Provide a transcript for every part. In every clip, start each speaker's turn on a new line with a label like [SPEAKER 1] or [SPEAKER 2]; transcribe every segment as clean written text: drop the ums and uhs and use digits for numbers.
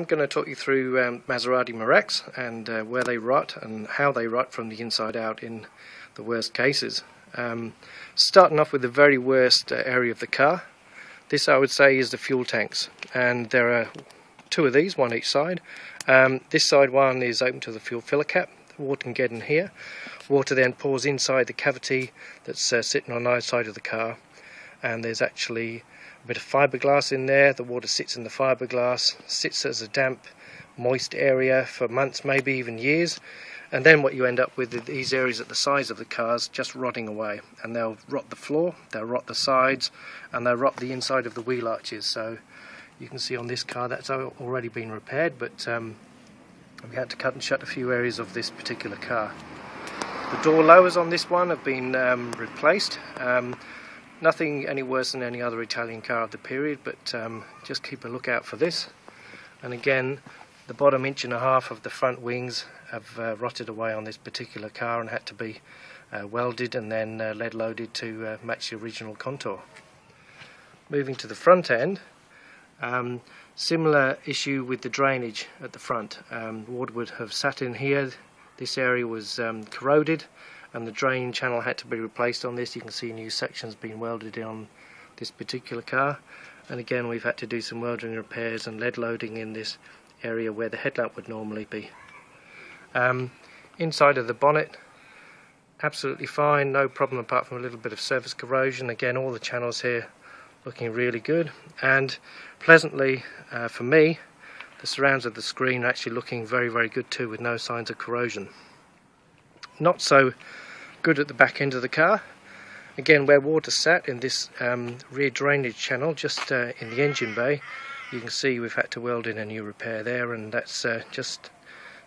[SPEAKER 1] I'm going to talk you through Maserati Meraks and where they rot and how they rot from the inside out in the worst cases. Starting off with the very worst area of the car, this I would say is the fuel tanks, and there are two of these, one each side. This side one is open to the fuel filler cap. The water can get in here. Water then pours inside the cavity that's sitting on either side of the car, and there's actually a bit of fiberglass in there. The water sits in the fiberglass, sits as a damp, moist area for months, maybe even years, and then what you end up with are these areas at the sides of the cars just rotting away, and they'll rot the floor, they'll rot the sides, and they'll rot the inside of the wheel arches. So you can see on this car that's already been repaired, but we had to cut and shut a few areas of this particular car. The door lowers on this one have been replaced. Nothing any worse than any other Italian car of the period, but just keep a lookout for this. And again, the bottom 1.5 inches of the front wings have rotted away on this particular car and had to be welded and then lead loaded to match the original contour. Moving to the front end, similar issue with the drainage at the front. Water would have sat in here. This area was corroded, and the drain channel had to be replaced on this. You can see new sections being welded in on this particular car, and again we've had to do some welding repairs and lead loading in this area where the headlamp would normally be. Inside of the bonnet, absolutely fine, no problem apart from a little bit of surface corrosion. Again, all the channels here looking really good, and pleasantly for me, the surrounds of the screen are actually looking very, very good too, with no signs of corrosion. Not so good at the back end of the car. Again, where water sat in this rear drainage channel just in the engine bay, you can see we've had to weld in a new repair there, and that's just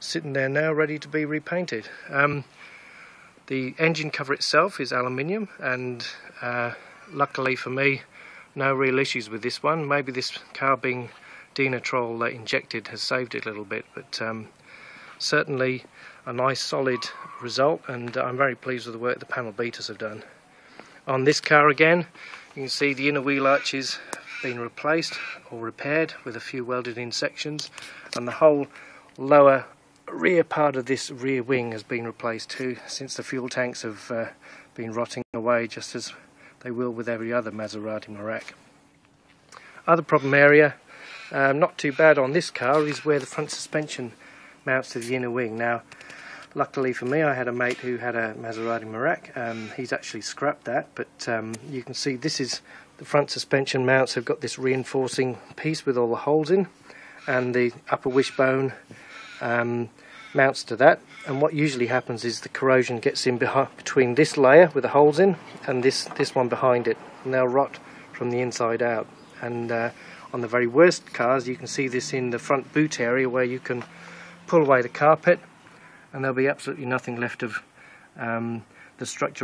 [SPEAKER 1] sitting there now ready to be repainted. The engine cover itself is aluminium, and luckily for me, no real issues with this one. Maybe this car being Dinatrol injected has saved it a little bit, but certainly a nice solid result, and I'm very pleased with the work the panel beaters have done. On this car again, you can see the inner wheel arches have been replaced or repaired with a few welded in sections, and the whole lower rear part of this rear wing has been replaced too, since the fuel tanks have been rotting away just as they will with every other Maserati Merak. Other problem area, not too bad on this car, is where the front suspension mounts to the inner wing. Now, luckily for me, I had a mate who had a Maserati Merak. He's actually scrapped that, but you can see this is the front suspension mounts have got this reinforcing piece with all the holes in, and the upper wishbone mounts to that. And what usually happens is the corrosion gets in between this layer with the holes in and this one behind it, and they'll rot from the inside out. And on the very worst cars, you can see this in the front boot area where you can pull away the carpet and there'll be absolutely nothing left of the structure